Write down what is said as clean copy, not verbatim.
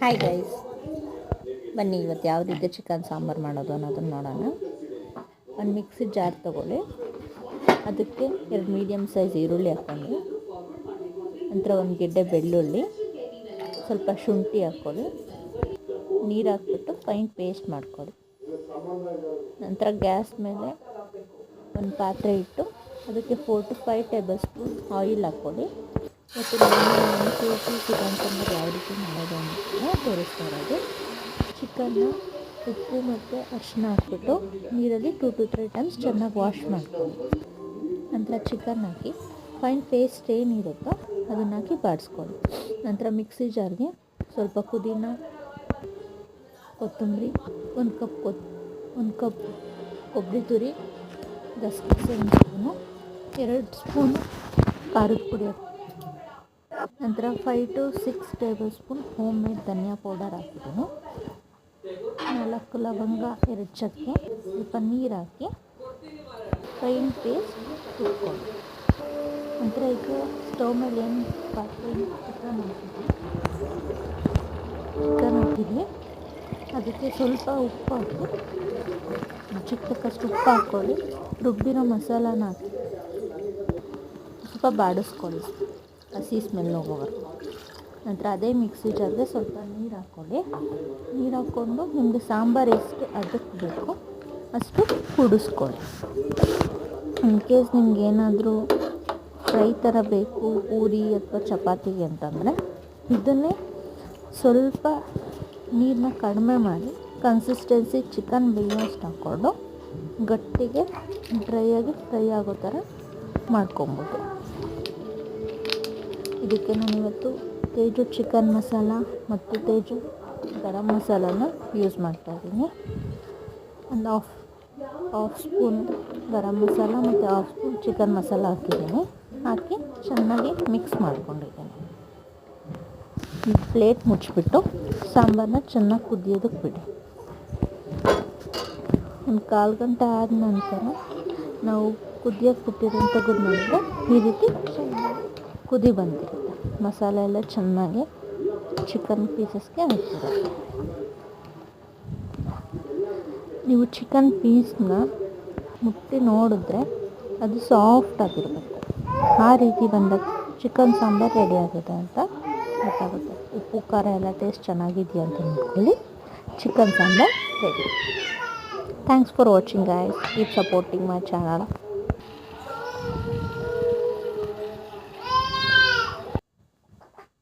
Hi guys, ಬನ್ನಿ ಇವತ್ತು ಯಾವ ರೀತಿ ಚಿಕನ್ ಸಾಂಬಾರು ಮಾಡೋದು ಅನ್ನೋದನ್ನು ನೋಡೋಣ. ಒಂದು ಮಿಕ್ಸಿ ಜಾರ್ ತೊಗೊಳ್ಳಿ, ಅದಕ್ಕೆ 2 ಮೀಡಿಯಮ್ ಸೈಜ್ ಈರುಳ್ಳಿ ಹಾಕ್ಕೊಂಡು, ನಂತರ ಒಂದು ಗೆಡ್ಡೆ ಬೆಳ್ಳುಳ್ಳಿ, ಸ್ವಲ್ಪ ಶುಂಠಿ ಹಾಕ್ಕೊಳ್ಳಿ, ನೀರು ಹಾಕ್ಬಿಟ್ಟು ಫೈನ್ ಪೇಸ್ಟ್ ಮಾಡ್ಕೊಳ್ಳಿ. ನಂತರ ಗ್ಯಾಸ್ ಮೇಲೆ ಒಂದು ಪಾತ್ರೆ ಇಟ್ಟು ಅದಕ್ಕೆ 4 to 5 ಟೇಬಲ್ ಸ್ಪೂನ್ ಆಯಿಲ್ ಹಾಕ್ಕೊಳ್ಳಿ. ಮತ್ತು ನಾನು ಚಿಕನ್ ಸಾಂಬಾರು ಯಾವ ರೀತಿ ಮಾಡೋದು ಅಂತ ತೋರಿಸ್ತಾ ಇರೋದು. ಚಿಕನ್ನ ಉಪ್ಪು ಮತ್ತು ಅರಿಶಿನ ಹಾಕ್ಬಿಟ್ಟು ನೀರಲ್ಲಿ 2 to 3 ಟೈಮ್ಸ್ ಚೆನ್ನಾಗಿ ವಾಶ್ ಮಾಡ್ಕೊಳ್ಳಿ. ನಂತರ ಚಿಕನ್ ಹಾಕಿ ಫೈನ್ ಪೇಸ್ಟ್ ಏನಿರುತ್ತೋ ಅದನ್ನು ಹಾಕಿ ಬಾಡಿಸ್ಕೊಳ್ಳಿ. ನಂತರ ಮಿಕ್ಸಿ ಜಾರ್ಗೆ ಸ್ವಲ್ಪ ಪುದೀನ, ಕೊತ್ತಂಬರಿ, ಒಂದು ಕಪ್ ಕೊಬ್ಬರಿ ತುರಿ, ಗಸಗಸೆ 1 ಸ್ಪೂನು, 2 ಸ್ಪೂನು ಖಾರದ ಪುಡಿ ಹಾಕಿ, ನಂತರ 5 to 6 table spoon home made dhaniya powder ಹಾಕಿದ್ದೀನಿ, 4 ಲವಂಗ, 2 ಚಕ್ಕೆ, ಸ್ವಲ್ಪ ನೀರು ಹಾಕಿ ಫೈನ್ ಪೇಸ್ಟ್ ರುಬ್ಕೊಳ್ಳಿ. ನಂತರ ಈಗ ಸ್ಟವ್ ಮೇಲೆ ಏನು ಪಾತ್ರೆ ಚಿಕನ್ ಹಾಕಿದ್ವಿ ಅದಕ್ಕೆ ಸ್ವಲ್ಪ ಉಪ್ಪು ಹಾಕಿ, ರುಚಿಗೆ ತಕ್ಕಷ್ಟು ಉಪ್ಪು ಹಾಕ್ಕೊಳ್ಳಿ. ರುಬ್ಬಿರೋ ಮಸಾಲಾನ ಹಾಕಿ ಸ್ವಲ್ಪ ಬಾಡಿಸ್ಕೊಳ್ಳಿ, ಹಸಿ ಸ್ಮೆಲ್ ಹೋಗೋವರೆಗೂ. ನಂತರ ಅದೇ ಮಿಕ್ಸಿ ಜಾರ್ಗೆ ಸ್ವಲ್ಪ ನೀರು ಹಾಕ್ಕೊಳ್ಳಿ. ನೀರು ಹಾಕ್ಕೊಂಡು ನಿಮಗೆ ಸಾಂಬಾರು ಎಷ್ಟು ಅದಕ್ಕೆ ಬೇಕೋ ಅಷ್ಟು ಕುಡಿಸ್ಕೊಳ್ಳಿ. ಇನ್ ಕೇಸ್ ನಿಮ್ಗೆ ಏನಾದರೂ ಫ್ರೈ ಥರ ಬೇಕು ಪೂರಿ ಅಥವಾ ಚಪಾತಿಗೆ ಅಂತಂದರೆ ಇದನ್ನೇ ಸ್ವಲ್ಪ ನೀರನ್ನ ಕಡಿಮೆ ಮಾಡಿ ಕನ್ಸಿಸ್ಟೆನ್ಸಿ ಚಿಕನ್ ಬೇಯೋಷ್ಟು ಹಾಕ್ಕೊಂಡು ಗಟ್ಟಿಗೆ ಡ್ರೈಯಾಗಿ ಫ್ರೈ ಆಗೋ ಥರ ಮಾಡ್ಕೊಬೋದು. ಇದಕ್ಕೆ ನಾನಿವತ್ತು ತೇಜು ಚಿಕನ್ ಮಸಾಲ ಮತ್ತು ತೇಜು ಗರಂ ಮಸಾಲನ ಯೂಸ್ ಮಾಡ್ತಾಯಿದ್ದೀನಿ. ಒಂದು ಹಾಫ್ ಸ್ಪೂನ್ ಗರಂ ಮಸಾಲ ಮತ್ತು ಹಾಫ್ ಸ್ಪೂನ್ ಚಿಕನ್ ಮಸಾಲ ಹಾಕಿ ಚೆನ್ನಾಗಿ ಮಿಕ್ಸ್ ಮಾಡ್ಕೊಂಡಿದ್ದೀನಿ. ಪ್ಲೇಟ್ ಮುಚ್ಚಿಬಿಟ್ಟು ಸಾಂಬಾರನ್ನ ಚೆನ್ನಾಗಿ ಕುದಿಯೋದಕ್ಕೆ ಬಿಡಿ. ಒಂದು 1/4 ಗಂಟೆ ಆದ ನಂತರ ನಾವು ಕುದಿಯೋಕ್ಕೆ ಬಿಟ್ಟಿರೋದು ತೆಗೆದು ನೋಡಿದ್ರೆ ಈ ರೀತಿ ಕುದಿ ಬಂದಿರುತ್ತೆ. ಮಸಾಲೆ ಎಲ್ಲ ಚೆನ್ನಾಗಿ ಚಿಕನ್ ಪೀಸಸ್ಗೆ ಹಾಕಿರುತ್ತೆ. ನೀವು ಚಿಕನ್ ಪೀಸ್ನ ಮುಟ್ಟಿ ನೋಡಿದ್ರೆ ಅದು ಸಾಫ್ಟ್ ಆಗಿರಬೇಕು. ಆ ರೀತಿ ಬಂದಾಗ ಚಿಕನ್ ಸಾಂಬಾರು ರೆಡಿ ಆಗಿದೆ ಅಂತ ಗೊತ್ತಾಗುತ್ತೆ. ಉಪ್ಪು ಖಾರ ಎಲ್ಲ ಟೇಸ್ಟ್ ಚೆನ್ನಾಗಿದೆಯಾ ಅಂತ ನೋಡ್ಕೊಳ್ಳಿ. Chicken sambar ready. Thanks for watching guys. Keep supporting my channel.